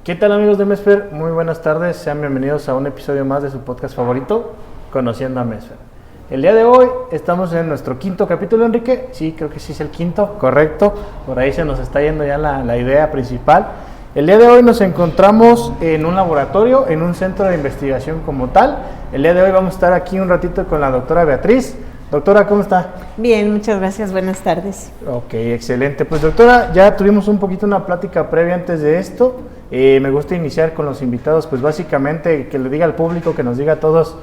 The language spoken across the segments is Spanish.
¿Qué tal, amigos de Mesfer? Muy buenas tardes, sean bienvenidos a un episodio más de su podcast favorito, Conociendo a Mesfer. El día de hoy estamos en nuestro quinto capítulo, Enrique. Sí, creo que sí es el quinto, correcto. Por ahí se nos está yendo ya la idea principal. El día de hoy nos encontramos en un laboratorio, en un centro de investigación como tal. El día de hoy vamos a estar aquí un ratito con la doctora Beatriz. Doctora, ¿cómo está? Bien, muchas gracias, buenas tardes. Ok, excelente. Pues doctora, ya tuvimos un poquito una plática previa antes de esto. Me gusta iniciar con los invitados, pues básicamente que le diga al público, que nos diga a todos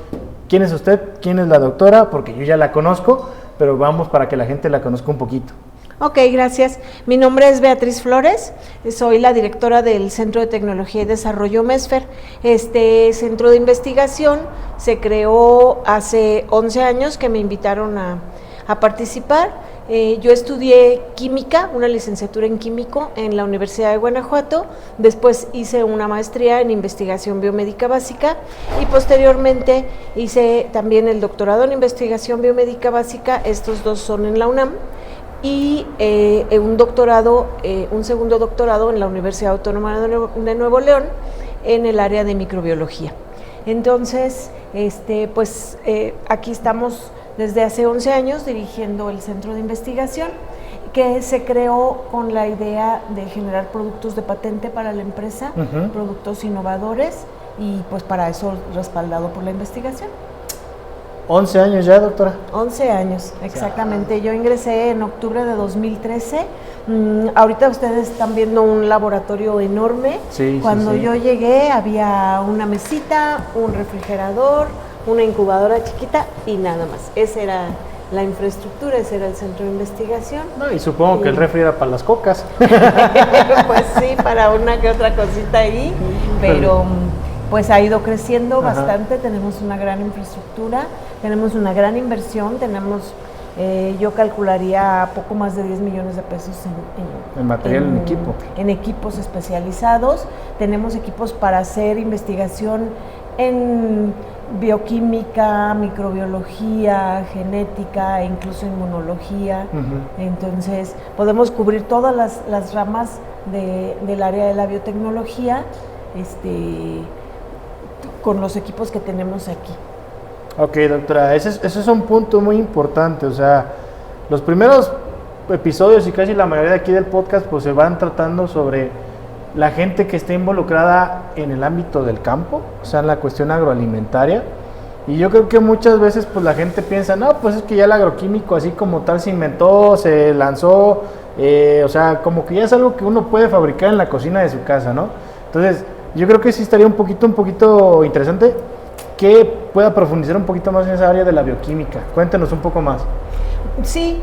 quién es usted, quién es la doctora, porque yo ya la conozco, pero vamos para que la gente la conozca un poquito. Ok, gracias. Mi nombre es Beatriz Flores, soy la directora del Centro de Tecnología y Desarrollo Mesfer. Este centro de investigación se creó hace 11 años que me invitaron a participar. Yo estudié química, una licenciatura en químico en la Universidad de Guanajuato, después hice una maestría en investigación biomédica básica y posteriormente hice también el doctorado en investigación biomédica básica, estos dos son en la UNAM, y un segundo doctorado en la Universidad Autónoma de Nuevo León en el área de microbiología. Entonces, aquí estamos desde hace 11 años dirigiendo el centro de investigación que se creó con la idea de generar productos de patente para la empresa, productos innovadores y pues para eso respaldado por la investigación. 11 años ya, doctora. 11 años, exactamente. Yo ingresé en octubre de 2013. Ahorita ustedes están viendo un laboratorio enorme. Sí, Cuando sí. yo llegué había una mesita, un refrigerador, una incubadora chiquita y nada más. Esa era la infraestructura, ese era el centro de investigación. No, y supongo que el refri era para las cocas. Pues sí, para una que otra cosita ahí, pero pues ha ido creciendo bastante. Tenemos una gran infraestructura, tenemos una gran inversión, tenemos, yo calcularía poco más de 10 millones de pesos en material, en equipo. En equipos especializados. Tenemos equipos para hacer investigación en bioquímica, microbiología, genética e incluso inmunología. Entonces podemos cubrir todas las ramas del área de la biotecnología con los equipos que tenemos aquí. Ok, doctora, ese es un punto muy importante. O sea, los primeros episodios y casi la mayoría de aquí del podcast pues se van tratando sobre la gente que está involucrada en el ámbito del campo, o sea, en la cuestión agroalimentaria. Y yo creo que muchas veces pues la gente piensa, no, pues es que ya el agroquímico así como tal se inventó, se lanzó, o sea, como que ya es algo que uno puede fabricar en la cocina de su casa, ¿no? Entonces, yo creo que sí estaría un poquito interesante que pueda profundizar un poquito más en esa área de la bioquímica. Cuéntenos un poco más. Sí,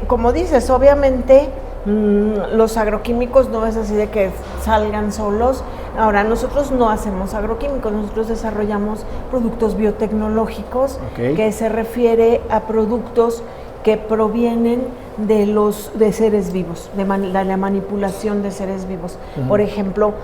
como dices, obviamente los agroquímicos no es así de que salgan solos. Ahora, nosotros no hacemos agroquímicos, nosotros desarrollamos productos biotecnológicos, que se refiere a productos que provienen de seres vivos, de la manipulación de seres vivos. Por ejemplo,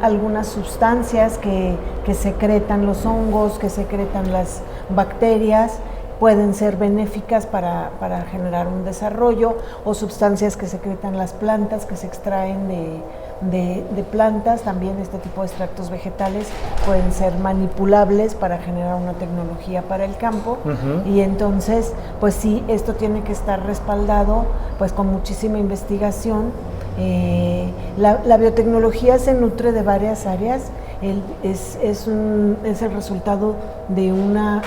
algunas sustancias que secretan los hongos, que secretan las bacterias, pueden ser benéficas para generar un desarrollo, o sustancias que secretan las plantas, que se extraen de plantas. También este tipo de extractos vegetales pueden ser manipulables para generar una tecnología para el campo. Y entonces, pues sí, esto tiene que estar respaldado pues con muchísima investigación. La biotecnología se nutre de varias áreas. Es el resultado de una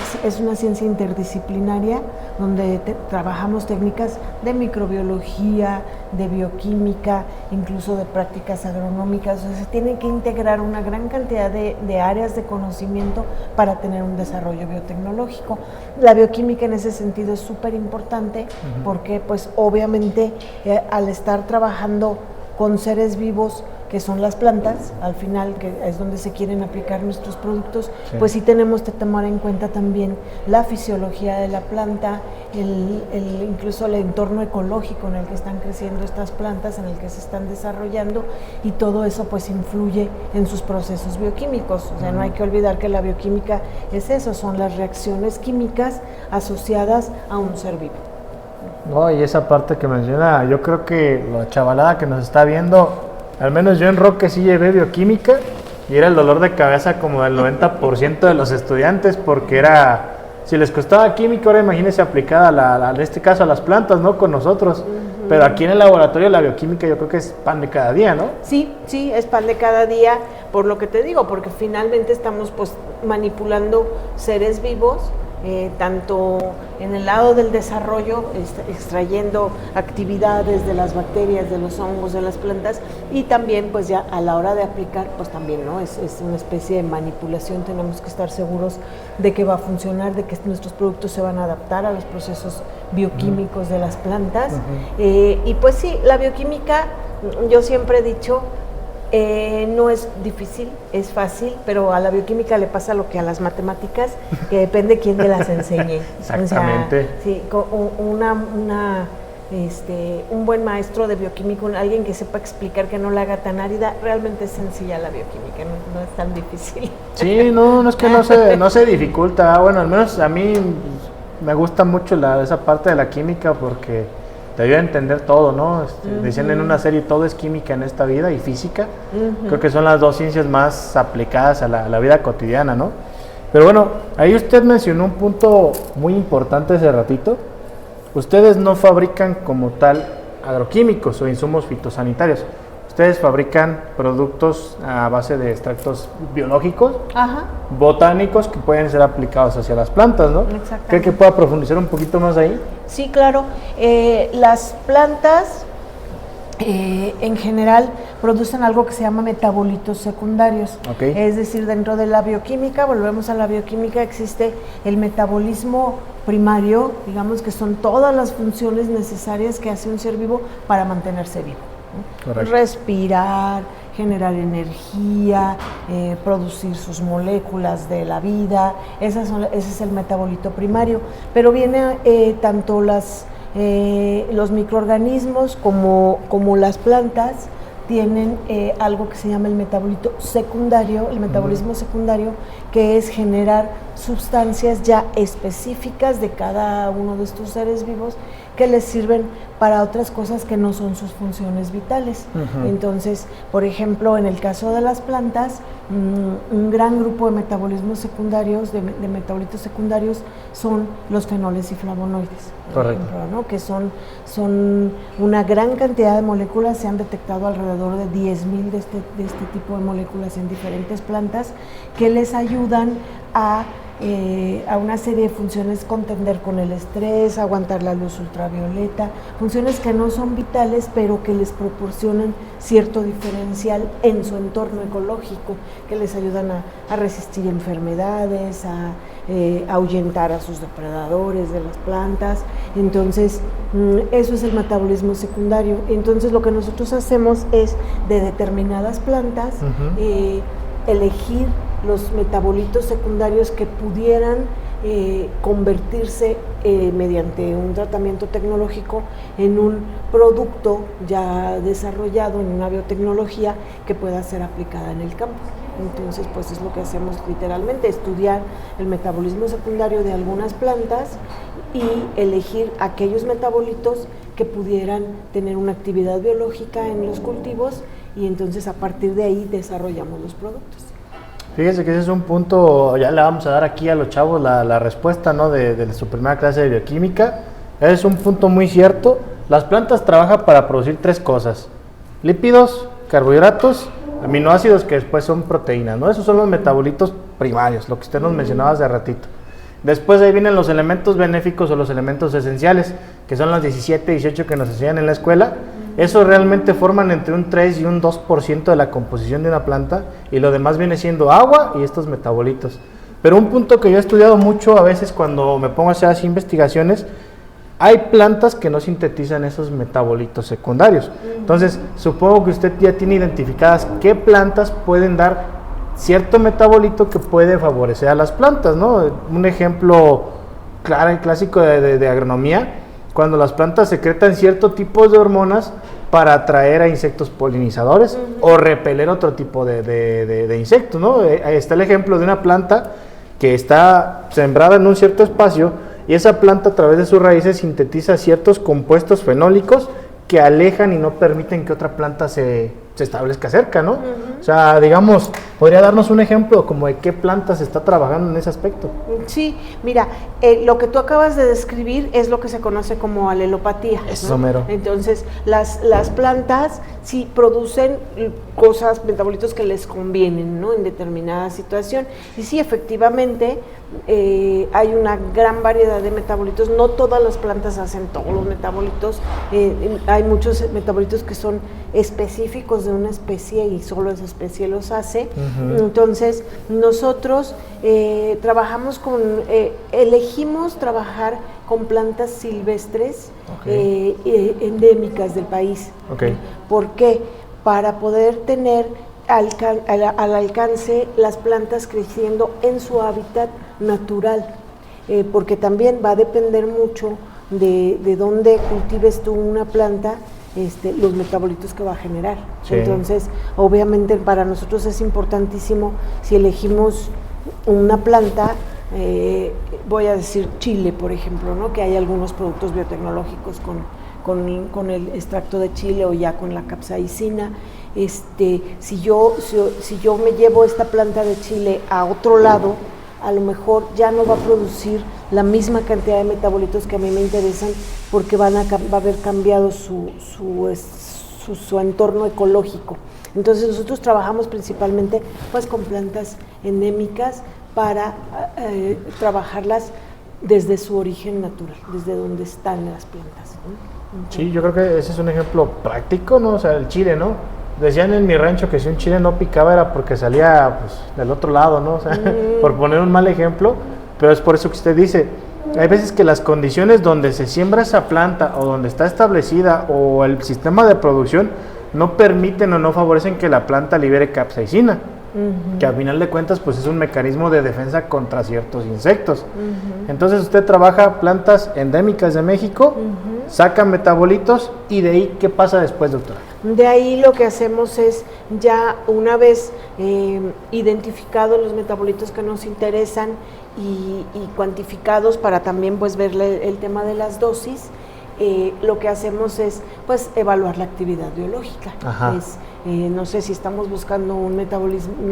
ciencia interdisciplinaria donde trabajamos técnicas de microbiología, de bioquímica, incluso de prácticas agronómicas. O sea, se tiene que integrar una gran cantidad de áreas de conocimiento para tener un desarrollo biotecnológico. La bioquímica en ese sentido es súper importante porque pues obviamente al estar trabajando con seres vivos que son las plantas, al final que es donde se quieren aplicar nuestros productos, pues sí tenemos que tomar en cuenta también la fisiología de la planta, incluso el entorno ecológico en el que están creciendo estas plantas, en el que se están desarrollando, y todo eso pues influye en sus procesos bioquímicos. O sea, no hay que olvidar que la bioquímica es eso, son las reacciones químicas asociadas a un ser vivo. No, y esa parte que menciona, yo creo que la chavalada que nos está viendo Al menos yo en Roque sí llevé bioquímica y era el dolor de cabeza como del 90% de los estudiantes, porque era, si les costaba química, ahora imagínense aplicada en este caso a las plantas, ¿no? Con nosotros. Pero aquí en el laboratorio la bioquímica yo creo que es pan de cada día, ¿no? Sí, es pan de cada día, por lo que te digo, porque finalmente estamos pues manipulando seres vivos, tanto en el lado del desarrollo, extrayendo actividades de las bacterias, de los hongos, de las plantas, y también pues ya a la hora de aplicar, pues también, ¿no? Es una especie de manipulación, tenemos que estar seguros de que va a funcionar, de que nuestros productos se van a adaptar a los procesos bioquímicos de las plantas. Y pues sí, la bioquímica, yo siempre he dicho, no es difícil, es fácil, pero a la bioquímica le pasa lo que a las matemáticas, que depende quién te las enseñe. Exactamente. O sea, sí, un buen maestro de bioquímica, alguien que sepa explicar, que no la haga tan árida, realmente es sencilla la bioquímica, no es tan difícil. Sí, no es que no se dificulta. Bueno, al menos a mí me gusta mucho esa parte de la química porque te ayuda a entender todo, ¿no? Decían en una serie, todo es química en esta vida y física. Creo que son las dos ciencias más aplicadas a la vida cotidiana, ¿no? Pero bueno, ahí usted mencionó un punto muy importante hace ratito. Ustedes no fabrican como tal agroquímicos o insumos fitosanitarios. Ustedes fabrican productos a base de extractos biológicos, botánicos, que pueden ser aplicados hacia las plantas, ¿no? Exactamente. ¿Cree que pueda profundizar un poquito más ahí? Sí, claro. Las plantas en general producen algo que se llama metabolitos secundarios. Okay. Es decir, dentro de la bioquímica, volvemos a la bioquímica, existe el metabolismo primario, digamos que son todas las funciones necesarias que hace un ser vivo para mantenerse vivo. Correcto. Respirar, generar energía, producir sus moléculas de la vida, ese es el metabolito primario. Pero viene tanto los microorganismos como las plantas tienen algo que se llama el metabolito secundario, el metabolismo secundario, que es generar sustancias ya específicas de cada uno de estos seres vivos que les sirven para otras cosas que no son sus funciones vitales. Entonces, por ejemplo, en el caso de las plantas, un gran grupo de metabolismos secundarios, de metabolitos secundarios, son los fenoles y flavonoides, por ejemplo, ¿no? Que son una gran cantidad de moléculas. Se han detectado alrededor de 10,000 de este tipo de moléculas en diferentes plantas que les ayudan a una serie de funciones, contender con el estrés, aguantar la luz ultravioleta, funciones que no son vitales, pero que les proporcionan cierto diferencial en su entorno ecológico, que les ayudan a resistir enfermedades, a ahuyentar a sus depredadores de las plantas. Entonces, eso es el metabolismo secundario. Entonces, lo que nosotros hacemos es, de determinadas plantas, elegir los metabolitos secundarios que pudieran convertirse mediante un tratamiento tecnológico en un producto ya desarrollado, en una biotecnología que pueda ser aplicada en el campo. Entonces, pues es lo que hacemos literalmente, estudiar el metabolismo secundario de algunas plantas y elegir aquellos metabolitos que pudieran tener una actividad biológica en los cultivos, y entonces a partir de ahí desarrollamos los productos. Fíjese que ese es un punto, ya le vamos a dar aquí a los chavos la respuesta, ¿no? de su primera clase de bioquímica. Es un punto muy cierto. Las plantas trabajan para producir 3 cosas: lípidos, carbohidratos, aminoácidos, que después son proteínas, ¿no? Esos son los metabolitos primarios, lo que usted nos mencionaba hace ratito. Después ahí vienen los elementos benéficos o los elementos esenciales, que son los 17, 18 que nos enseñan en la escuela. Esos realmente forman entre un 3 y un 2% de la composición de una planta, y lo demás viene siendo agua y estos metabolitos. Pero un punto que yo he estudiado mucho a veces cuando me pongo a hacer así investigaciones, hay plantas que no sintetizan esos metabolitos secundarios. Entonces, supongo que usted ya tiene identificadas qué plantas pueden dar cierto metabolito que puede favorecer a las plantas, ¿no? Un ejemplo claro y clásico de agronomía: cuando las plantas secretan ciertos tipos de hormonas para atraer a insectos polinizadores o repeler otro tipo de insectos, ¿no? Ahí está el ejemplo de una planta que está sembrada en un cierto espacio, y esa planta a través de sus raíces sintetiza ciertos compuestos fenólicos que alejan y no permiten que otra planta se se establezca cerca, ¿no? O sea, digamos, ¿podría darnos un ejemplo como de qué planta se está trabajando en ese aspecto? Sí, mira, lo que tú acabas de describir es lo que se conoce como alelopatía. Eso, mero. Entonces, las plantas sí producen cosas, metabolitos que les convienen, ¿no? En determinada situación. Y sí, efectivamente, hay una gran variedad de metabolitos. No todas las plantas hacen todos los metabolitos. Hay muchos metabolitos que son específicos de una especie y solo esa especie los hace. Entonces, nosotros trabajamos elegimos trabajar con plantas silvestres endémicas del país. ¿Por qué? Para poder tener al alcance las plantas creciendo en su hábitat natural, porque también va a depender mucho de dónde cultives tú una planta, los metabolitos que va a generar. Sí. Entonces, obviamente para nosotros es importantísimo, si elegimos una planta, voy a decir chile, por ejemplo, ¿no? Que hay algunos productos biotecnológicos con el extracto de chile o ya con la capsaicina. Si yo me llevo esta planta de chile a otro lado, a lo mejor ya no va a producir la misma cantidad de metabolitos que a mí me interesan, porque va a haber cambiado su entorno ecológico. Entonces nosotros trabajamos principalmente pues con plantas endémicas para trabajarlas desde su origen natural, desde donde están las plantas, ¿no? Sí, yo creo que ese es un ejemplo práctico, ¿no? O sea, el chile, ¿no? Decían en mi rancho que si un chile no picaba era porque salía pues, del otro lado, ¿no? O sea, por poner un mal ejemplo, pero es por eso que usted dice, hay veces que las condiciones donde se siembra esa planta o donde está establecida o el sistema de producción no permiten o no favorecen que la planta libere capsaicina, que a final de cuentas pues es un mecanismo de defensa contra ciertos insectos. Entonces usted trabaja plantas endémicas de México, saca metabolitos y de ahí, ¿qué pasa después, doctora? De ahí lo que hacemos es, ya una vez identificados los metabolitos que nos interesan y cuantificados para también pues ver el tema de las dosis, lo que hacemos es pues evaluar la actividad biológica. No sé si estamos buscando un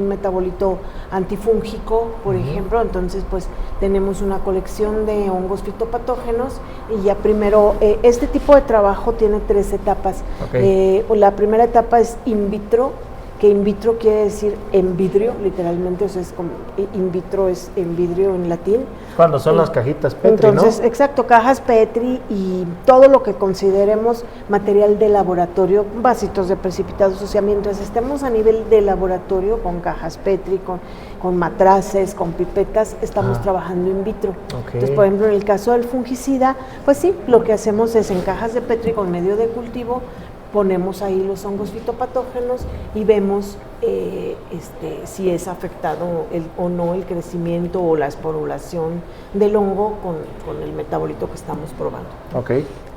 metabolito antifúngico, por ejemplo, entonces pues tenemos una colección de hongos fitopatógenos y ya primero, este tipo de trabajo tiene 3 etapas. La primera etapa es in vitro, que in vitro quiere decir en vidrio, literalmente, o sea, es como in vitro es en vidrio en latín. Cuando son las cajitas Petri, entonces, ¿no? Exacto, cajas Petri y todo lo que consideremos material de laboratorio, vasitos de precipitados, o sea, mientras estemos a nivel de laboratorio con cajas Petri, con matraces, con pipetas, estamos trabajando in vitro. Entonces, por ejemplo, en el caso del fungicida, pues sí, lo que hacemos es en cajas de Petri con medio de cultivo, ponemos ahí los hongos fitopatógenos y vemos si es afectado o no el crecimiento o la esporulación del hongo con el metabolito que estamos probando.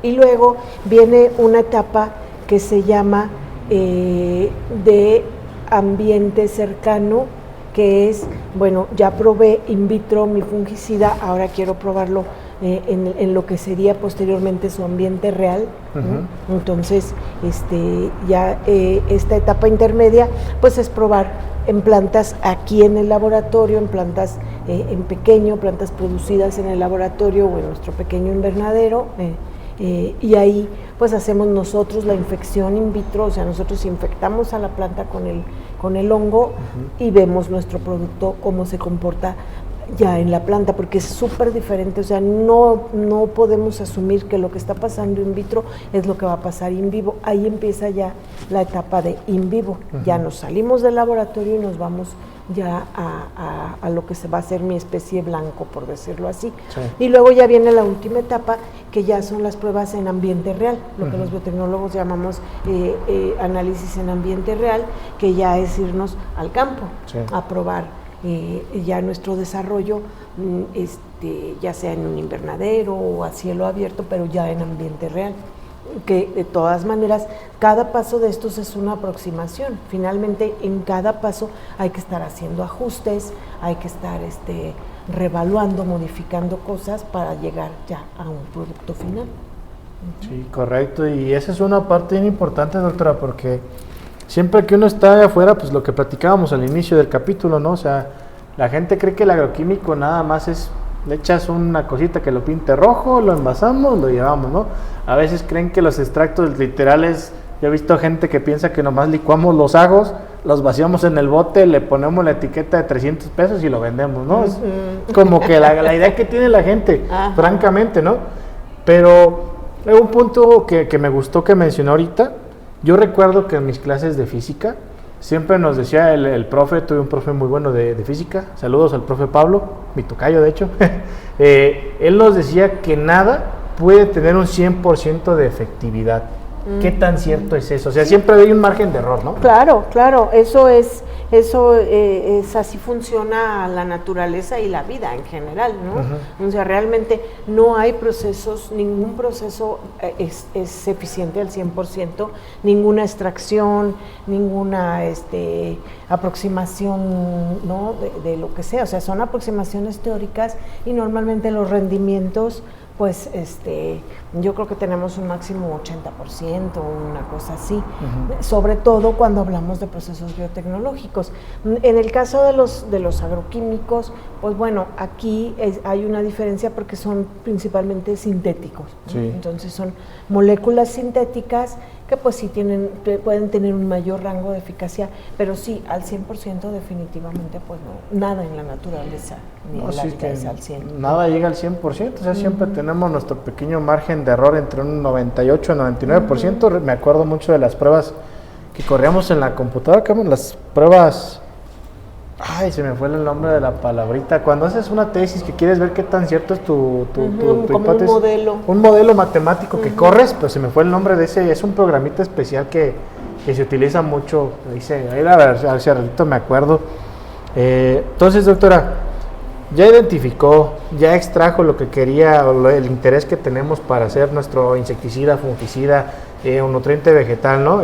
Y luego viene una etapa que se llama de ambiente cercano, que es, bueno, ya probé in vitro mi fungicida, ahora quiero probarlo en lo que sería posteriormente su ambiente real. Entonces, esta etapa intermedia, pues es probar en plantas aquí en el laboratorio, en plantas en pequeño, plantas producidas en el laboratorio o en nuestro pequeño invernadero, y ahí pues hacemos nosotros la infección in vitro, o sea, nosotros infectamos a la planta con el hongo y vemos nuestro producto, cómo se comporta ya en la planta, porque es súper diferente, o sea, no podemos asumir que lo que está pasando in vitro es lo que va a pasar in vivo. Ahí empieza ya la etapa de in vivo, ya nos salimos del laboratorio y nos vamos ya a lo que se va a hacer mi especie blanco, por decirlo así. Y luego ya viene la última etapa, que ya son las pruebas en ambiente real, lo que los biotecnólogos llamamos análisis en ambiente real, que ya es irnos al campo a probar ya nuestro desarrollo, ya sea en un invernadero o a cielo abierto, pero ya en ambiente real. Que de todas maneras, cada paso de estos es una aproximación. Finalmente, en cada paso hay que estar haciendo ajustes, hay que estar revaluando, modificando cosas para llegar ya a un producto final. Sí, correcto. Y esa es una parte bien importante, doctora, porque siempre que uno está de afuera, pues lo que platicábamos al inicio del capítulo, ¿no? O sea, la gente cree que el agroquímico nada más es, le echas una cosita que lo pinte rojo, lo envasamos, lo llevamos, ¿no? A veces creen que los extractos literales, yo he visto gente que piensa que nomás licuamos los ajos, los vaciamos en el bote, le ponemos la etiqueta de 300 pesos y lo vendemos, ¿no? Es como que la idea que tiene la gente, francamente, ¿no? Pero un punto que me gustó que mencionó ahorita, yo recuerdo que en mis clases de física, siempre nos decía el profe, tuve un profe muy bueno de física, saludos al profe Pablo, mi tocayo de hecho, él nos decía que nada puede tener un 100% de efectividad. ¿Qué tan cierto es eso? O sea, siempre hay un margen de error, ¿no? Claro, eso es así funciona la naturaleza y la vida en general, ¿no? O sea, realmente no hay procesos, ningún proceso es eficiente al 100%, ninguna extracción, ninguna aproximación, ¿no? de lo que sea, o sea, son aproximaciones teóricas y normalmente los rendimientos, pues yo creo que tenemos un máximo 80%, una cosa así, sobre todo cuando hablamos de procesos biotecnológicos. En el caso de los agroquímicos, pues bueno, aquí hay una diferencia porque son principalmente sintéticos, ¿no? Sí. Entonces son moléculas sintéticas que pues sí pueden tener un mayor rango de eficacia, pero sí, al 100% definitivamente pues no, nada en la naturaleza ni en la vida es al 100%. Nada llega al 100%, o sea, siempre tenemos nuestro pequeño margen de error entre un 98 y 99%. Me acuerdo mucho de las pruebas que corríamos en la computadora, las pruebas... Ay, se me fue el nombre de la palabrita. Cuando haces una tesis que quieres ver qué tan cierto es tu hipótesis. Un modelo matemático que corres, pues se me fue el nombre de ese. Es un programita especial que se utiliza mucho. Ahí a ver si ahorita me acuerdo. Entonces, doctora, ya identificó, ya extrajo lo que quería, el interés que tenemos para hacer nuestro insecticida, fungicida, un nutriente vegetal, ¿no?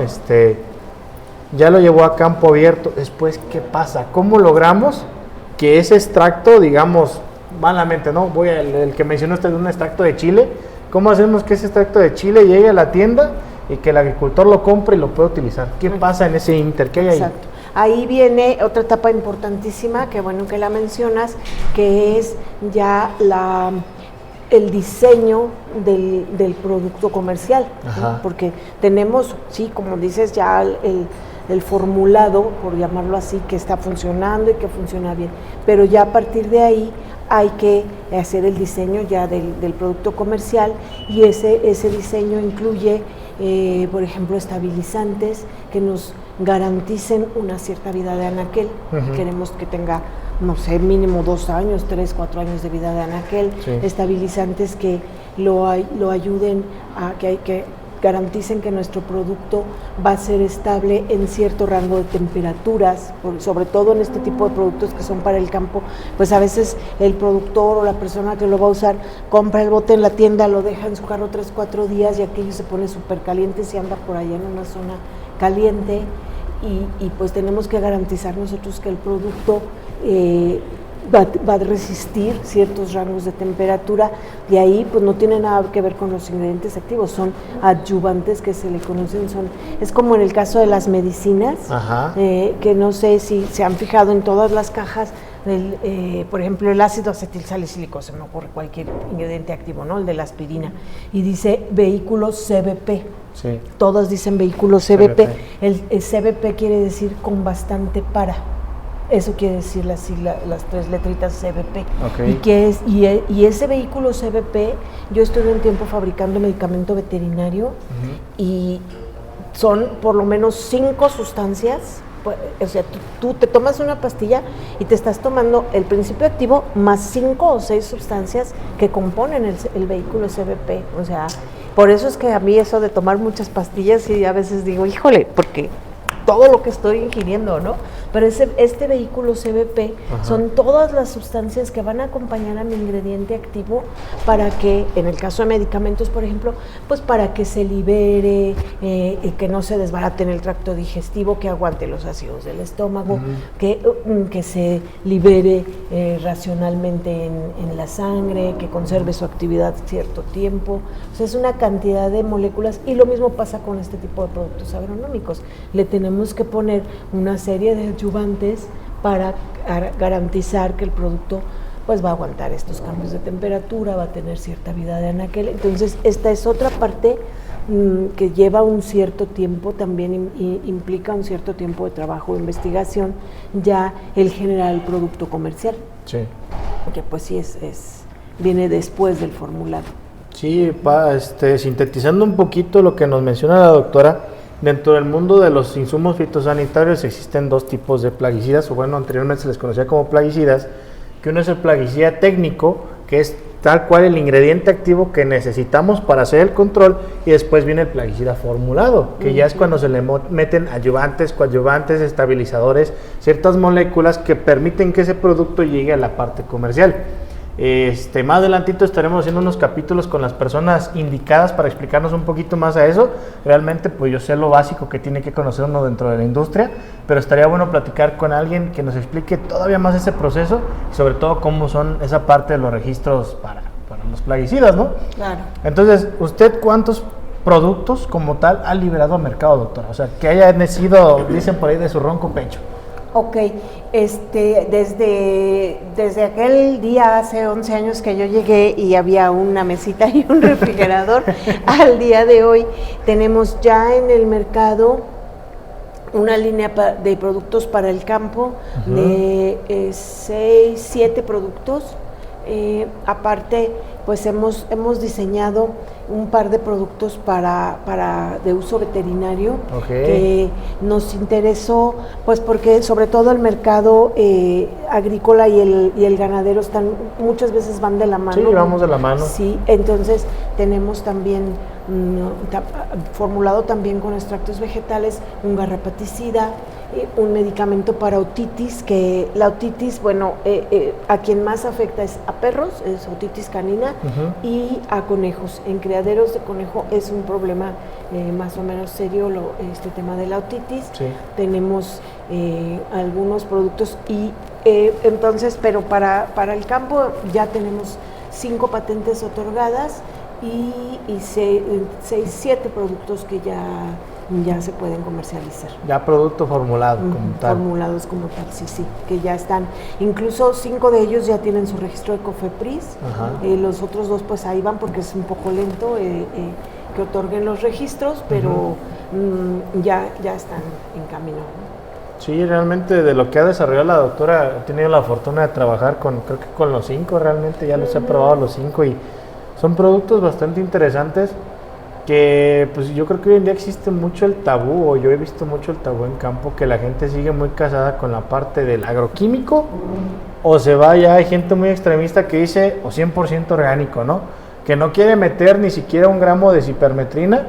Ya lo llevó a campo abierto. Después, ¿qué pasa? ¿Cómo logramos que ese extracto, digamos, malamente, ¿no? El que mencionó usted, un extracto de chile. ¿Cómo hacemos que ese extracto de chile llegue a la tienda y que el agricultor lo compre y lo pueda utilizar? ¿Qué pasa en ese inter? ¿Qué hay ahí? Exacto. Ahí viene otra etapa importantísima, que bueno que la mencionas, que es ya el diseño del producto comercial, ¿sí? Porque tenemos, sí, como dices, ya el formulado, por llamarlo así, que está funcionando y que funciona bien, pero ya a partir de ahí hay que hacer el diseño ya del producto comercial, y ese diseño incluye, por ejemplo, estabilizantes que nos garanticen una cierta vida de anaquel. Queremos que tenga, no sé, mínimo 2 años, 3, 4 años de vida de anaquel, estabilizantes que lo ayuden a que garanticen que nuestro producto va a ser estable en cierto rango de temperaturas, sobre todo en este tipo de productos que son para el campo. Pues a veces el productor o la persona que lo va a usar compra el bote en la tienda, lo deja en su carro 3, 4 días y aquello se pone súper caliente si anda por allá en una zona caliente, y pues tenemos que garantizar nosotros que el producto va a resistir ciertos rangos de temperatura. De ahí pues no tiene nada que ver con los ingredientes activos, son adyuvantes que se le conocen, es como en el caso de las medicinas, que no sé si se han fijado en todas las cajas, por ejemplo el ácido acetilsalicílico, se me ocurre cualquier ingrediente activo, ¿no? El de la aspirina, y dice vehículos CBP. Sí. Todas dicen vehículos CBP. El CBP quiere decir con bastante para. Eso quiere decir las 3 letritas CBP. Y ese vehículo CBP, yo estuve un tiempo fabricando medicamento veterinario, y son por lo menos 5 sustancias. O sea, tú te tomas una pastilla y te estás tomando el principio activo más 5 o 6 sustancias que componen el vehículo CBP. O sea, por eso es que a mí eso de tomar muchas pastillas, y a veces digo, híjole, porque todo lo que estoy ingiriendo, ¿no? Pero este vehículo CBP son todas las sustancias que van a acompañar a mi ingrediente activo para que, en el caso de medicamentos, por ejemplo, pues para que se libere, y que no se desbarate en el tracto digestivo, que aguante los ácidos del estómago, que se libere racionalmente en la sangre, que conserve su actividad cierto tiempo. O sea, es una cantidad de moléculas, y lo mismo pasa con este tipo de productos agronómicos. Le tenemos tenemos que poner una serie de adyuvantes para garantizar que el producto pues va a aguantar estos cambios de temperatura, va a tener cierta vida de anaquel. Entonces, esta es otra parte que lleva un cierto tiempo, también implica un cierto tiempo de trabajo, de investigación, ya el generar el producto comercial. Sí. Que pues sí viene después del formulado. Sí, sintetizando un poquito lo que nos menciona la doctora, dentro del mundo de los insumos fitosanitarios existen dos tipos de plaguicidas, o bueno, anteriormente se les conocía como plaguicidas, que uno es el plaguicida técnico, que es tal cual el ingrediente activo que necesitamos para hacer el control, y después viene el plaguicida formulado, que ya es cuando se le meten ayudantes, coadyuvantes, estabilizadores, ciertas moléculas que permiten que ese producto llegue a la parte comercial. Más adelantito estaremos haciendo unos capítulos con las personas indicadas para explicarnos un poquito más a eso. Realmente pues yo sé lo básico que tiene que conocer uno dentro de la industria, pero estaría bueno platicar con alguien que nos explique todavía más ese proceso y sobre todo cómo son esa parte de los registros para los plaguicidas, ¿no? Claro. Entonces, ¿usted cuántos productos como tal ha liberado al mercado, doctora? O sea, que haya nacido, dicen por ahí, de su ronco pecho. Ok, desde aquel día hace 11 años que yo llegué y había una mesita y un refrigerador, al día de hoy tenemos ya en el mercado una línea de productos para el campo, de 6, 7 productos. Aparte, pues hemos diseñado un par de productos de uso veterinario, que nos interesó, pues porque sobre todo el mercado agrícola y el ganadero muchas veces van de la mano. Sí, vamos de la mano. Sí, entonces tenemos también formulado también con extractos vegetales un garrapaticida, un medicamento para otitis, que la otitis, bueno, a quien más afecta es a perros, es otitis canina, y a conejos. En criaderos de conejo es un problema más o menos serio este tema de la otitis. Sí. Tenemos algunos productos y entonces, pero para el campo ya tenemos 5 patentes otorgadas y 7 productos que ya se pueden comercializar. Ya producto formulado como tal. Formulados como tal, sí, que ya están. Incluso 5 de ellos ya tienen su registro de COFEPRIS. Los otros 2 pues ahí van porque es un poco lento que otorguen los registros, pero ya están en camino, ¿no? Sí, realmente de lo que ha desarrollado la doctora, he tenido la fortuna de trabajar creo que con los 5, realmente ya los he probado los 5 y son productos bastante interesantes que pues yo creo que hoy en día existe mucho el tabú, o yo he visto mucho el tabú en campo, que la gente sigue muy casada con la parte del agroquímico, o se va ya, hay gente muy extremista que dice, o 100% orgánico, ¿no? Que no quiere meter ni siquiera 1 gramo de cipermetrina,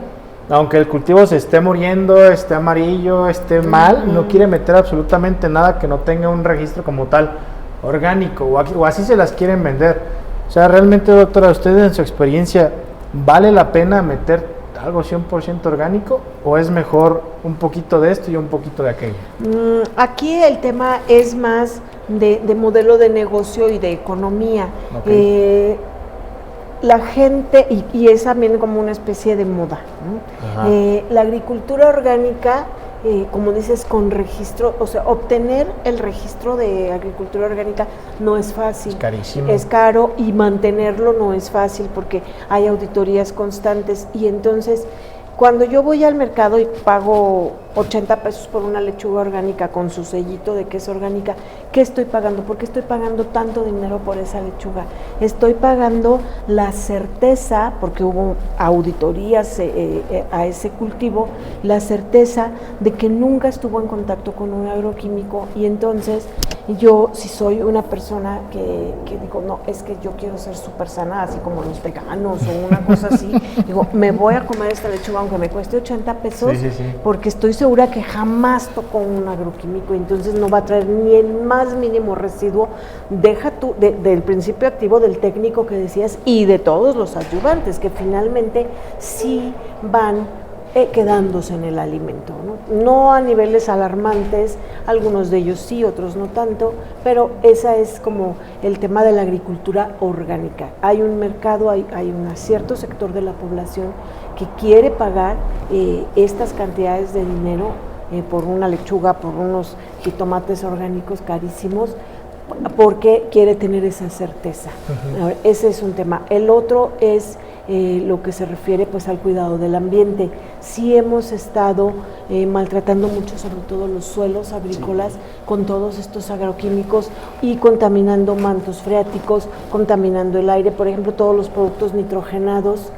aunque el cultivo se esté muriendo, esté amarillo, esté mal, no quiere meter absolutamente nada que no tenga un registro como tal orgánico, o así se las quieren vender. O sea, realmente, doctora, ustedes en su experiencia, ¿vale la pena meter algo 100% orgánico o es mejor un poquito de esto y un poquito de aquello? Aquí el tema es más de modelo de negocio y de economía. La gente, y es también como una especie de moda, ¿no? La agricultura orgánica, como dices, con registro, o sea, obtener el registro de agricultura orgánica no es fácil. Es carísimo. Es caro, y mantenerlo no es fácil porque hay auditorías constantes. Y entonces, cuando yo voy al mercado y pago 80 pesos por una lechuga orgánica con su sellito de que es orgánica, ¿qué estoy pagando? ¿Por qué estoy pagando tanto dinero por esa lechuga? Estoy pagando la certeza, porque hubo auditorías a ese cultivo, la certeza de que nunca estuvo en contacto con un agroquímico. Y entonces yo, si soy una persona que digo, no, es que yo quiero ser súper sana, así como los veganos o una cosa así, digo, me voy a comer esta lechuga aunque me cueste 80 pesos, porque estoy segura que jamás tocó un agroquímico, y entonces no va a traer ni el más mínimo residuo, deja tú del principio activo del técnico que decías y de todos los ayudantes que finalmente sí van quedándose en el alimento, ¿no? No a niveles alarmantes, algunos de ellos sí, otros no tanto, pero esa es como el tema de la agricultura orgánica. Hay un mercado, hay un cierto sector de la población que quiere pagar estas cantidades de dinero por una lechuga, por unos jitomates orgánicos carísimos, porque quiere tener esa certeza. Ahora, ese es un tema. El otro es lo que se refiere pues al cuidado del ambiente. Sí hemos estado maltratando mucho, sobre todo los suelos agrícolas, con todos estos agroquímicos y contaminando mantos freáticos, contaminando el aire. Por ejemplo, todos los productos nitrogenados,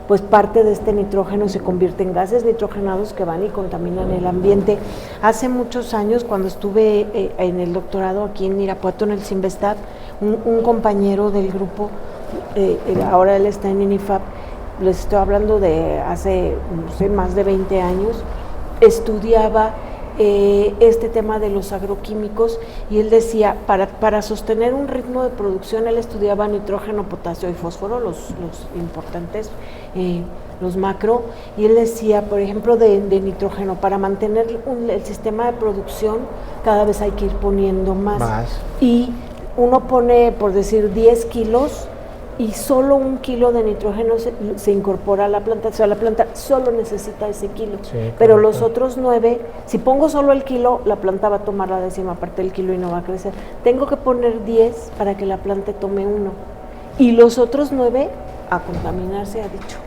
pues parte de este nitrógeno se convierte en gases nitrogenados que van y contaminan el ambiente. Hace muchos años, cuando estuve en el doctorado aquí en Irapuato, en el CIMBESTAB, un compañero del grupo, ahora él está en INIFAP, les estoy hablando de hace, no sé, más de 20 años, estudiaba este tema de los agroquímicos, y él decía, para sostener un ritmo de producción, él estudiaba nitrógeno, potasio y fósforo, los importantes, los macro, y él decía, por ejemplo, de nitrógeno, para mantener el sistema de producción, cada vez hay que ir poniendo más. Y uno pone, por decir, 10 kilos, y solo 1 kilo de nitrógeno se incorpora a la planta, o sea, la planta solo necesita ese kilo, pero los otros 9, si pongo solo el kilo, la planta va a tomar la 10ª parte del kilo y no va a crecer. Tengo que poner 10 para que la planta tome 1, y los otros 9 a contaminarse, ha dicho.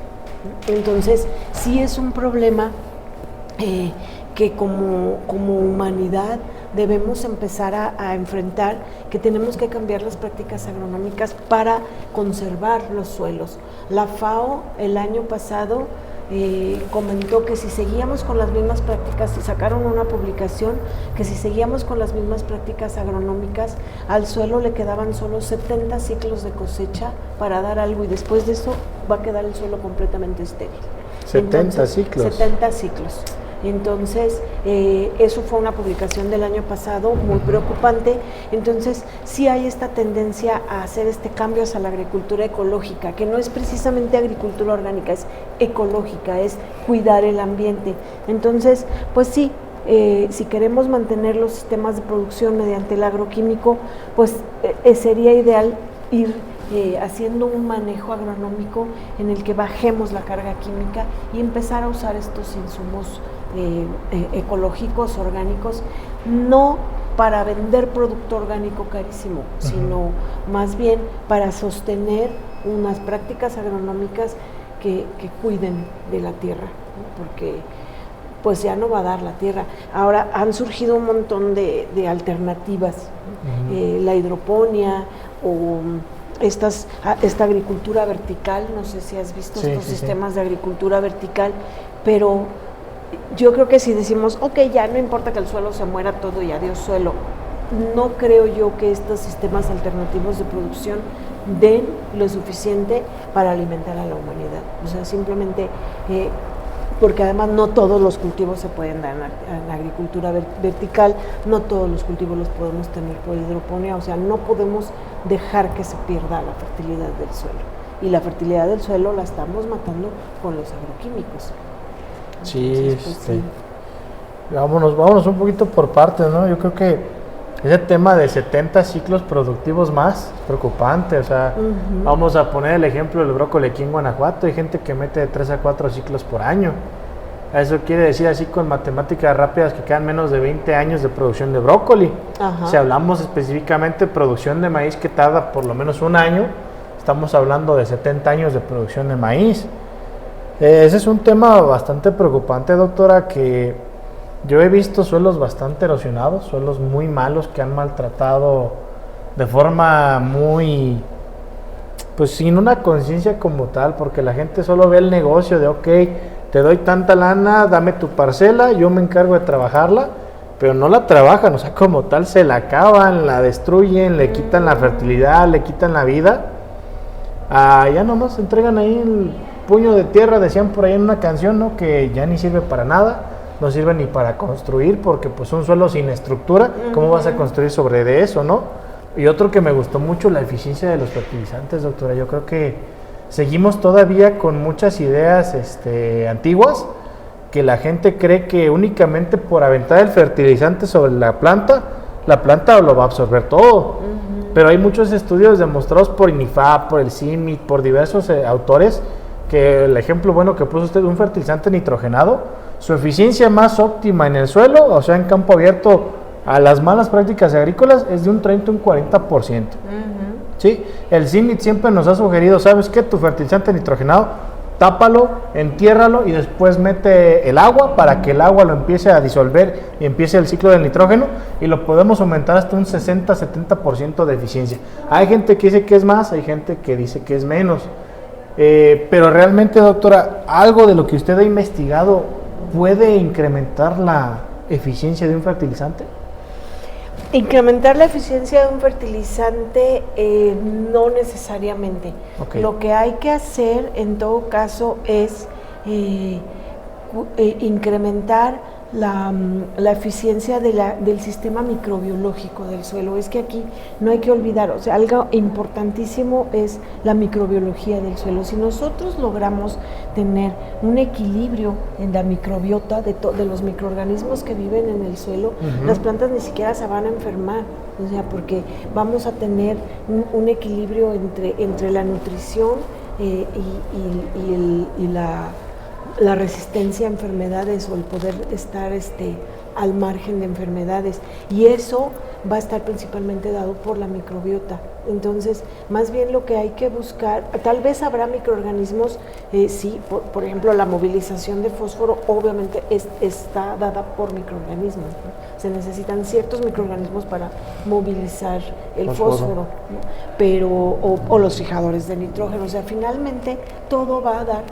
Entonces, sí es un problema que como humanidad debemos empezar a enfrentar, que tenemos que cambiar las prácticas agronómicas para conservar los suelos. La FAO el año pasado comentó que si seguíamos con las mismas prácticas, y sacaron una publicación, que si seguíamos con las mismas prácticas agronómicas, al suelo le quedaban solo 70 ciclos de cosecha para dar algo, y después de eso va a quedar el suelo completamente estéril. 70 ciclos. 70 ciclos. Entonces, eso fue una publicación del año pasado muy preocupante. Entonces, sí hay esta tendencia a hacer este cambio hacia la agricultura ecológica, que no es precisamente agricultura orgánica, es ecológica, es cuidar el ambiente. Entonces, pues sí, si queremos mantener los sistemas de producción mediante el agroquímico, pues sería ideal ir haciendo un manejo agronómico en el que bajemos la carga química y empezar a usar estos insumos ecológicos, orgánicos, no para vender producto orgánico carísimo, sino más bien para sostener unas prácticas agronómicas que cuiden de la tierra, ¿no? Porque pues ya no va a dar la tierra. Ahora han surgido un montón de alternativas, la hidroponía o esta agricultura vertical, no sé si has visto estos sistemas de agricultura vertical, pero yo creo que si decimos, ok, ya no importa que el suelo se muera todo y adiós suelo, no creo yo que estos sistemas alternativos de producción den lo suficiente para alimentar a la humanidad. O sea, simplemente porque además no todos los cultivos se pueden dar en agricultura vertical, no todos los cultivos los podemos tener por hidroponía, o sea, no podemos dejar que se pierda la fertilidad del suelo. Y la fertilidad del suelo la estamos matando con los agroquímicos. Entonces, pues, sí. Vámonos un poquito por partes, ¿no? Yo creo que ese tema de 70 ciclos productivos más es preocupante. O sea, vamos a poner el ejemplo del brócoli aquí en Guanajuato. Hay gente que mete de 3 a 4 ciclos por año. Eso quiere decir, así con matemáticas rápidas, que quedan menos de 20 años de producción de brócoli. Si hablamos específicamente de producción de maíz, que tarda por lo menos 1 año, estamos hablando de 70 años de producción de maíz. Ese es un tema bastante preocupante, doctora, que yo he visto suelos bastante erosionados, suelos muy malos que han maltratado de forma muy, pues sin una conciencia como tal, porque la gente solo ve el negocio de, ok, te doy tanta lana, dame tu parcela, yo me encargo de trabajarla, pero no la trabajan, o sea, como tal se la acaban, la destruyen, le quitan la fertilidad, le quitan la vida, ya nomás entregan ahí el puño de tierra, decían por ahí en una canción, ¿no? Que ya ni sirve para nada, no sirve ni para construir, porque pues un suelo sin estructura, ¿cómo vas a construir sobre de eso, no? Y otro que me gustó mucho, la eficiencia de los fertilizantes, doctora. Yo creo que seguimos todavía con muchas ideas antiguas, que la gente cree que únicamente por aventar el fertilizante sobre la planta lo va a absorber todo. Pero hay muchos estudios demostrados por INIFAP, por el CIMIC, por diversos autores, que el ejemplo bueno que puso usted, un fertilizante nitrogenado, su eficiencia más óptima en el suelo, o sea, en campo abierto, a las malas prácticas agrícolas, es de un 30 a un 40%. ¿Sí? El CINIT siempre nos ha sugerido, ¿sabes qué? Tu fertilizante nitrogenado, tápalo, entiérralo y después mete el agua para que el agua lo empiece a disolver y empiece el ciclo del nitrógeno, y lo podemos aumentar hasta un 60-70% de eficiencia. Hay gente que dice que es más, hay gente que dice que es menos. Pero realmente, doctora, algo de lo que usted ha investigado puede incrementar la eficiencia de un fertilizante. Incrementar la eficiencia de un fertilizante no necesariamente. Okay. Lo que hay que hacer en todo caso es incrementar la eficiencia del sistema microbiológico del suelo. Es que aquí no hay que olvidar, o sea, algo importantísimo es la microbiología del suelo. Si nosotros logramos tener un equilibrio en la microbiota de los microorganismos que viven en el suelo, las plantas ni siquiera se van a enfermar, o sea, porque vamos a tener un equilibrio entre la nutrición y la resistencia a enfermedades, o el poder estar al margen de enfermedades, y eso va a estar principalmente dado por la microbiota. Entonces, más bien lo que hay que buscar, tal vez habrá microorganismos, sí, por ejemplo, la movilización de fósforo obviamente está dada por microorganismos, ¿no? Se necesitan ciertos microorganismos para movilizar el fósforo, ¿no? Pero, o los fijadores de nitrógeno, o sea, finalmente todo va a dar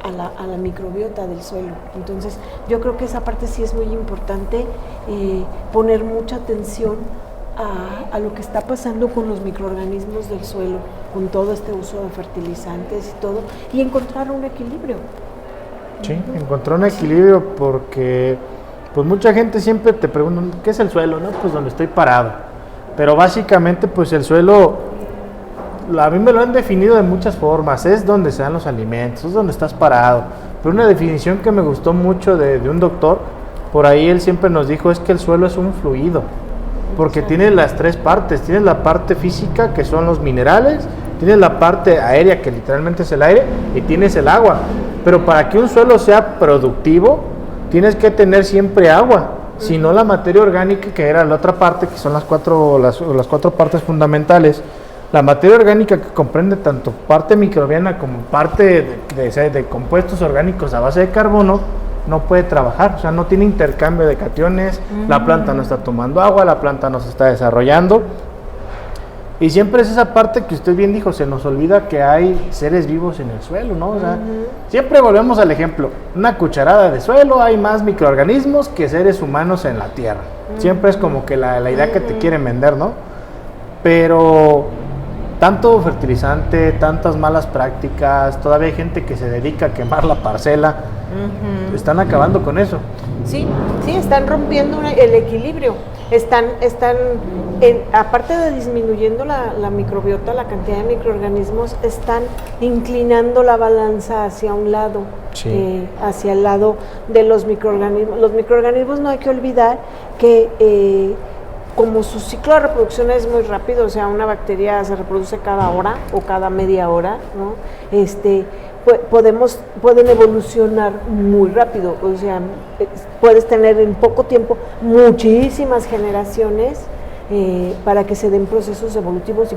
a la microbiota del suelo. Entonces yo creo que esa parte sí es muy importante, poner mucha atención a lo que está pasando con los microorganismos del suelo, con todo este uso de fertilizantes y todo, y encontrar un equilibrio. Sí, encontrar un equilibrio, porque pues mucha gente siempre te pregunta, ¿qué es el suelo? No, pues donde estoy parado. Pero básicamente pues el suelo, a mí me lo han definido de muchas formas, es donde se dan los alimentos, es donde estás parado. Pero una definición que me gustó mucho de un doctor, por ahí él siempre nos dijo, es que el suelo es un fluido, porque tiene las tres partes, tienes la parte física, que son los minerales, tienes la parte aérea, que literalmente es el aire, y tienes el agua. Pero para que un suelo sea productivo, tienes que tener siempre agua, si no la materia orgánica, que era la otra parte, que son las cuatro partes fundamentales. La materia orgánica, que comprende tanto parte microbiana como parte de compuestos orgánicos a base de carbono, no puede trabajar, o sea, no tiene intercambio de cationes, la planta no está tomando agua, la planta no se está desarrollando. Y siempre es esa parte que usted bien dijo, se nos olvida que hay seres vivos en el suelo, ¿no? O sea, siempre volvemos al ejemplo, una cucharada de suelo, hay más microorganismos que seres humanos en la tierra. Siempre es como que la idea que te quieren vender, ¿no? Pero tanto fertilizante, tantas malas prácticas, todavía hay gente que se dedica a quemar la parcela, están acabando con eso. Sí, están rompiendo el equilibrio, aparte de disminuyendo la microbiota, la cantidad de microorganismos, están inclinando la balanza hacia un lado, hacia el lado de los microorganismos. Los microorganismos, no hay que olvidar que como su ciclo de reproducción es muy rápido, o sea, una bacteria se reproduce cada hora o cada media hora, ¿no? Pueden evolucionar muy rápido, o sea, puedes tener en poco tiempo muchísimas generaciones para que se den procesos evolutivos.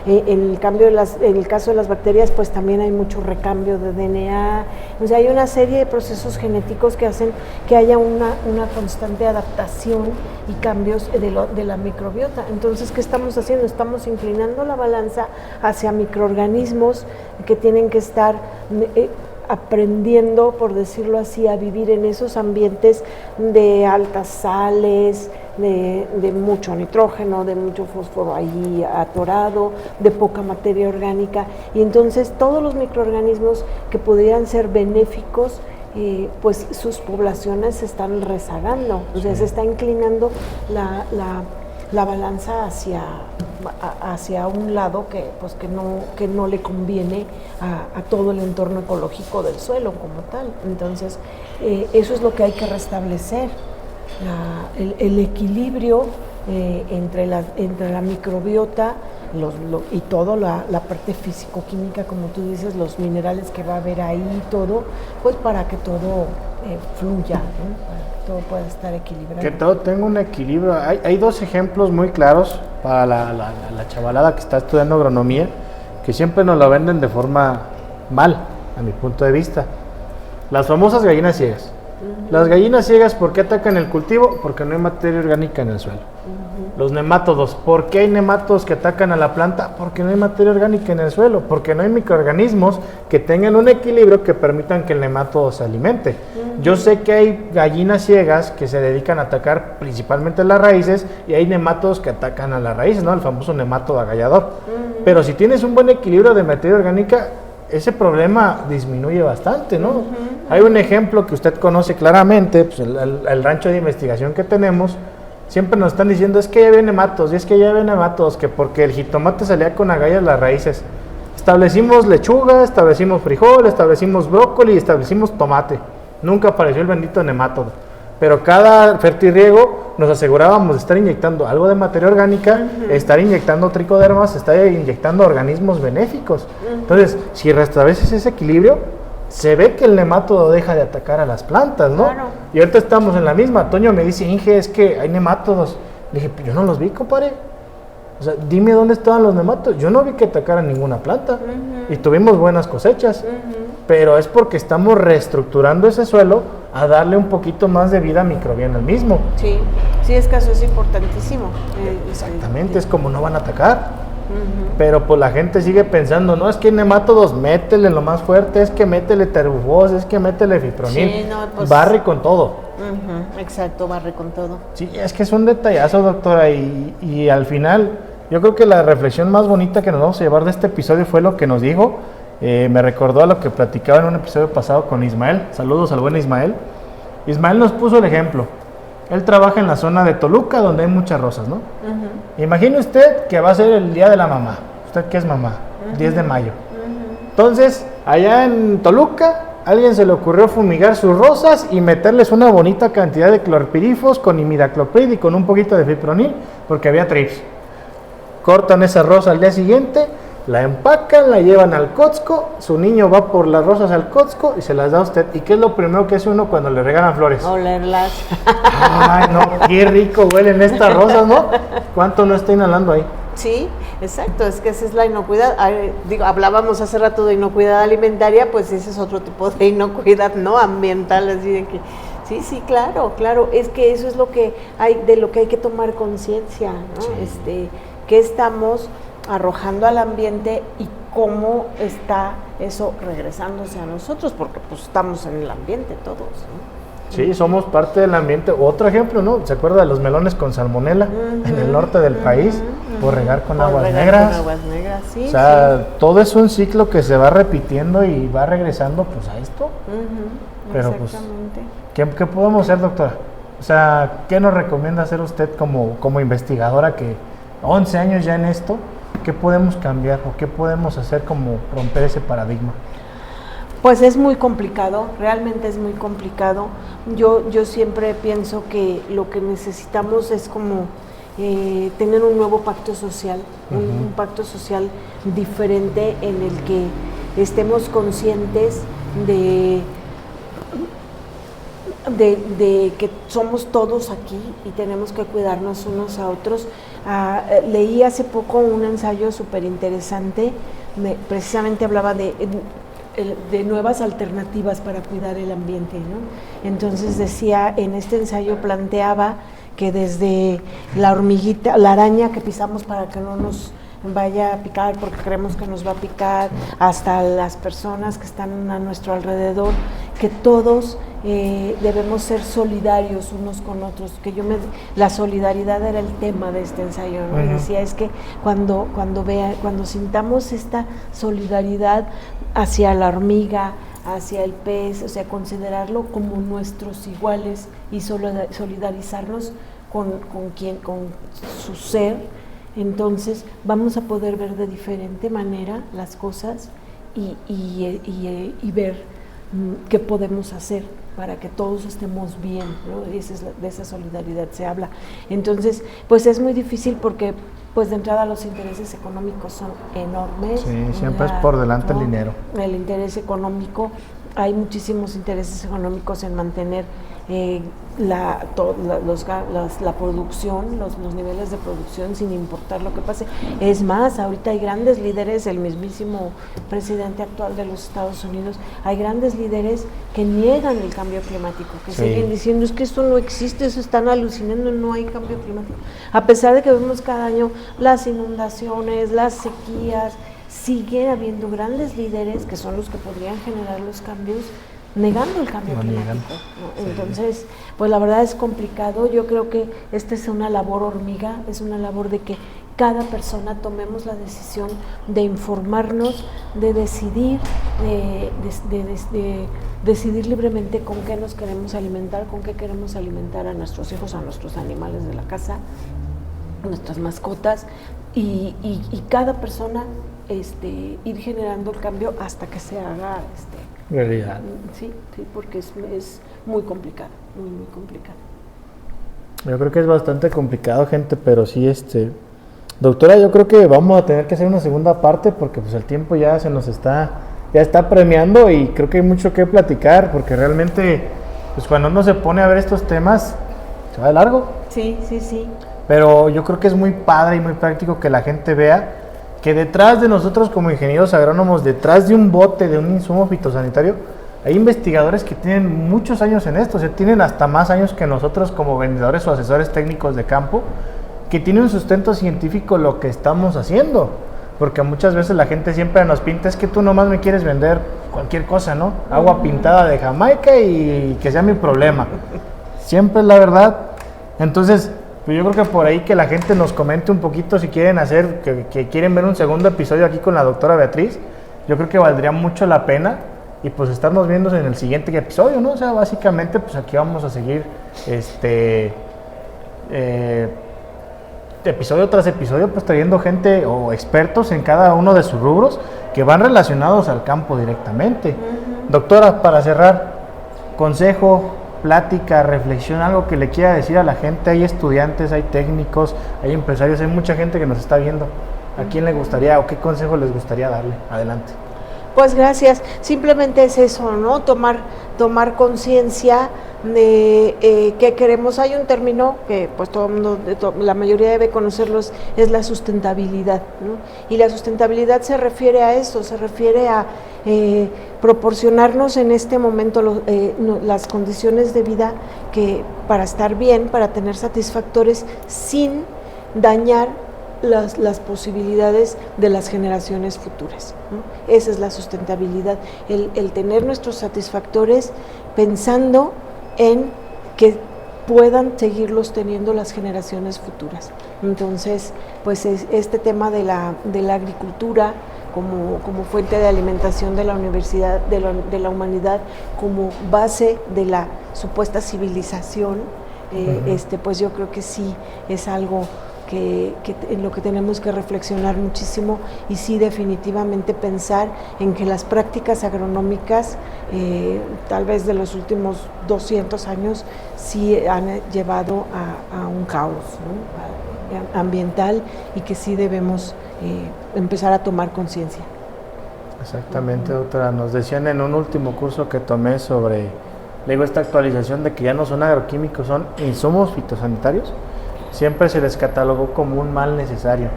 En el caso de las bacterias, pues también hay mucho recambio de DNA, o sea, hay una serie de procesos genéticos que hacen que haya una constante adaptación y cambios de la microbiota. Entonces, ¿qué estamos haciendo? Estamos inclinando la balanza hacia microorganismos que tienen que estar aprendiendo, por decirlo así, a vivir en esos ambientes de altas sales, de mucho nitrógeno, de mucho fósforo ahí atorado, de poca materia orgánica, y entonces todos los microorganismos que pudieran ser benéficos, pues sus poblaciones se están rezagando, o sea, se está inclinando la balanza hacia un lado que no le conviene a todo el entorno ecológico del suelo como tal. Entonces, eso es lo que hay que restablecer, el equilibrio entre la microbiota y todo la parte físico-química, como tú dices, los minerales que va a haber ahí y todo, pues para que todo fluya, ¿no? Para que todo pueda estar equilibrado. Que todo tenga un equilibrio. Hay dos ejemplos muy claros para la chavalada que está estudiando agronomía, que siempre nos lo venden de forma mal, a mi punto de vista. Las famosas gallinas ciegas. Las gallinas ciegas, ¿por qué atacan el cultivo? Porque no hay materia orgánica en el suelo. Los nemátodos, ¿por qué hay nemátodos que atacan a la planta? Porque no hay materia orgánica en el suelo, porque no hay microorganismos que tengan un equilibrio que permitan que el nemátodo se alimente. Yo sé que hay gallinas ciegas que se dedican a atacar principalmente las raíces y hay nemátodos que atacan a las raíces, ¿no? El famoso nemátodo agallador. Pero si tienes un buen equilibrio de materia orgánica, ese problema disminuye bastante, ¿no? Hay un ejemplo que usted conoce claramente, pues el rancho de investigación que tenemos, siempre nos están diciendo, es que ya viene nematos, y es que ya viene nematos, que porque el jitomate salía con agallas las raíces. Establecimos lechuga, establecimos frijol, establecimos brócoli, establecimos tomate. Nunca apareció el bendito nemátodo. Pero cada fertirriego nos asegurábamos de estar inyectando algo de materia orgánica, estar inyectando tricodermas, estar inyectando organismos benéficos. Entonces, si restableces ese equilibrio, se ve que el nemátodo deja de atacar a las plantas, ¿no? Claro. Y ahorita estamos en la misma. Toño me dice, Inge, es que hay nemátodos. Le dije, yo no los vi, compadre. O sea, dime dónde estaban los nemátodos. Yo no vi que atacaran ninguna planta. Y tuvimos buenas cosechas. Pero es porque estamos reestructurando ese suelo a darle un poquito más de vida microbiana al mismo. Sí, sí, es que eso es importantísimo. Exactamente, es como no van a atacar. Pero pues la gente sigue pensando, no, es que hay nemátodos, métele lo más fuerte, es que métele terbufos, es que métele fipronil. Sí, no, pues, barre con todo. Exacto, barre con todo. Sí, es que es un detallazo, doctora, y al final, yo creo que la reflexión más bonita que nos vamos a llevar de este episodio fue lo que nos dijo. Me recordó a lo que platicaba en un episodio pasado con Ismael. Saludos al buen Ismael. Ismael nos puso el ejemplo. Él trabaja en la zona de Toluca, donde hay muchas rosas, ¿no? Imagine usted que va a ser el día de la mamá. ¿Usted qué es mamá? 10 de mayo. Entonces, allá en Toluca, a alguien se le ocurrió fumigar sus rosas y meterles una bonita cantidad de clorpirifos con imidacloprid y con un poquito de fipronil, porque había trips. Cortan esa rosa al día siguiente, la empacan, la llevan al Costco, su niño va por las rosas al Costco y se las da a usted. ¿Y qué es lo primero que hace uno cuando le regalan flores? Olerlas. Ay, no, qué rico huelen estas rosas, ¿no? ¿Cuánto no está inhalando ahí? Sí, exacto, es que esa es la inocuidad. Digo, hablábamos hace rato de inocuidad alimentaria, pues ese es otro tipo de inocuidad, ¿no? Ambiental, así de que... Sí, claro, es que eso es lo que hay, de lo que hay que tomar conciencia, ¿no? Sí. Que estamos arrojando al ambiente y cómo está eso regresándose a nosotros, porque pues estamos en el ambiente todos, ¿no? Sí, somos parte del ambiente. Otro ejemplo, ¿no? ¿Se acuerda de los melones con salmonela en el norte del país? Por regar con aguas negras. Sí, o sea, todo es un ciclo que se va repitiendo y va regresando pues a esto. Pero pues, ¿qué podemos hacer, doctora? O sea, ¿qué nos recomienda hacer usted como investigadora que 11 años ya en esto? ¿Qué podemos cambiar o qué podemos hacer como romper ese paradigma? Pues es muy complicado, realmente es muy complicado. Yo siempre pienso que lo que necesitamos es como tener un nuevo pacto social, un pacto social diferente en el que estemos conscientes de que somos todos aquí y tenemos que cuidarnos unos a otros. Leí hace poco un ensayo súper interesante, precisamente hablaba de nuevas alternativas para cuidar el ambiente, ¿no? Entonces decía, en este ensayo planteaba que desde la hormiguita, la araña que pisamos para que no nos vaya a picar porque creemos que nos va a picar, hasta las personas que están a nuestro alrededor, que todos debemos ser solidarios unos con otros, la solidaridad era el tema de este ensayo, ¿no? Y decía, es que cuando sintamos esta solidaridad hacia la hormiga, hacia el pez, o sea, considerarlo como nuestros iguales y solidarizarnos con su ser, entonces vamos a poder ver de diferente manera las cosas y ver qué podemos hacer para que todos estemos bien, ¿no? De esa solidaridad se habla. Entonces, pues es muy difícil porque pues de entrada los intereses económicos son enormes. Sí, siempre es por delante, ¿no?, el dinero. El interés económico, hay muchísimos intereses económicos en mantener la producción, los niveles de producción sin importar lo que pase. Es más, ahorita hay grandes líderes, el mismísimo presidente actual de los Estados Unidos, hay grandes líderes que niegan el cambio climático, que siguen diciendo es que esto no existe, eso están alucinando, no hay cambio climático. A pesar de que vemos cada año las inundaciones, las sequías, sigue habiendo grandes líderes que son los que podrían generar los cambios, negando el cambio climático, ¿no? Entonces, pues la verdad es complicado. Yo creo que esta es una labor hormiga, es una labor de que cada persona tomemos la decisión de informarnos, de decidir, de decidir libremente con qué nos queremos alimentar, con qué queremos alimentar a nuestros hijos, a nuestros animales de la casa, a nuestras mascotas, y cada persona ir generando el cambio hasta que se haga realidad. Sí, porque es muy complicado, muy complicado. Yo creo que es bastante complicado, gente, pero sí, doctora, yo creo que vamos a tener que hacer una segunda parte porque pues el tiempo ya está premiando y creo que hay mucho que platicar porque realmente, pues cuando uno se pone a ver estos temas, se va de largo. Sí. Pero yo creo que es muy padre y muy práctico que la gente vea que detrás de nosotros como ingenieros agrónomos, detrás de un bote, de un insumo fitosanitario, hay investigadores que tienen muchos años en esto, o sea, tienen hasta más años que nosotros como vendedores o asesores técnicos de campo, que tienen un sustento científico lo que estamos haciendo, porque muchas veces la gente siempre nos pinta, es que tú nomás me quieres vender cualquier cosa, ¿no? Agua pintada de Jamaica y que sea mi problema. Siempre es la verdad. Entonces, pues yo creo que por ahí que la gente nos comente un poquito si quieren que quieren ver un segundo episodio aquí con la doctora Beatriz, yo creo que valdría mucho la pena y pues estarnos viendo en el siguiente episodio, ¿no? O sea, básicamente pues aquí vamos a seguir episodio tras episodio pues trayendo gente o expertos en cada uno de sus rubros que van relacionados al campo directamente. Doctora, para cerrar, consejo, plática, reflexión, algo que le quiera decir a la gente. Hay estudiantes, hay técnicos, hay empresarios, hay mucha gente que nos está viendo. ¿A quién le gustaría o qué consejo les gustaría darle? Adelante. Pues gracias, simplemente es eso, ¿no? Tomar conciencia de qué queremos. Hay un término que pues todo el mundo, la mayoría debe conocerlo, es la sustentabilidad, ¿no? Y la sustentabilidad se refiere a eso, se refiere a proporcionarnos en este momento las condiciones de vida que para estar bien, para tener satisfactores sin dañar las posibilidades de las generaciones futuras, ¿no? Esa es la sustentabilidad, el tener nuestros satisfactores pensando en que puedan seguirlos teniendo las generaciones futuras. Entonces, pues este tema de la agricultura como fuente de alimentación de la universidad, de la humanidad, como base de la supuesta civilización, pues yo creo que sí es algo en lo que tenemos que reflexionar muchísimo y sí definitivamente pensar en que las prácticas agronómicas tal vez de los últimos 200 años sí han llevado a un caos, ¿no? Ambiental, y que sí debemos empezar a tomar conciencia. Exactamente, doctora. Nos decían en un último curso que tomé sobre, esta actualización de que ya no son agroquímicos, son insumos fitosanitarios. Siempre se les catalogó como un mal necesario,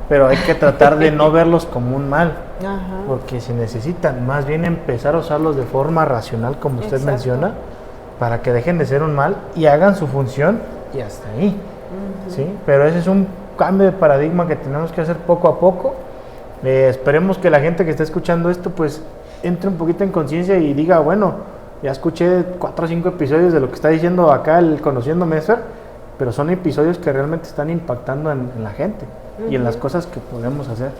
pero hay que tratar de no verlos como un mal, porque se necesitan, más bien empezar a usarlos de forma racional, como usted menciona, para que dejen de ser un mal y hagan su función y hasta ahí, ¿sí? Pero ese es un cambio de paradigma que tenemos que hacer poco a poco. Esperemos que la gente que está escuchando esto pues entre un poquito en conciencia y diga, bueno, ya escuché 4 o 5 episodios de lo que está diciendo acá el Conociendo Mesfer, pero son episodios que realmente están impactando en la gente y en las cosas que podemos hacer.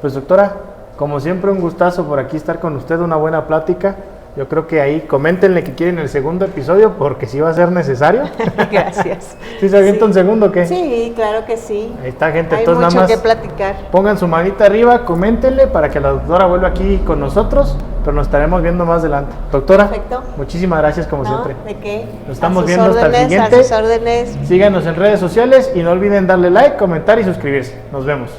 Pues doctora, como siempre un gustazo por aquí estar con usted, una buena plática. Yo creo que ahí coméntenle que quieren el segundo episodio porque sí va a ser necesario. Gracias. ¿Sí se avienta un segundo o qué? Sí, claro que sí. Ahí está, gente. Hay Entonces mucho nada más que platicar. pongan su manita arriba, coméntenle para que la doctora vuelva aquí con nosotros, pero nos estaremos viendo más adelante. Doctora, Perfecto. muchísimas gracias como siempre. ¿De qué? Nos estamos A sus viendo hasta el órdenes, siguiente. A sus órdenes. Síganos en redes sociales y no olviden darle like, comentar y suscribirse. Nos vemos.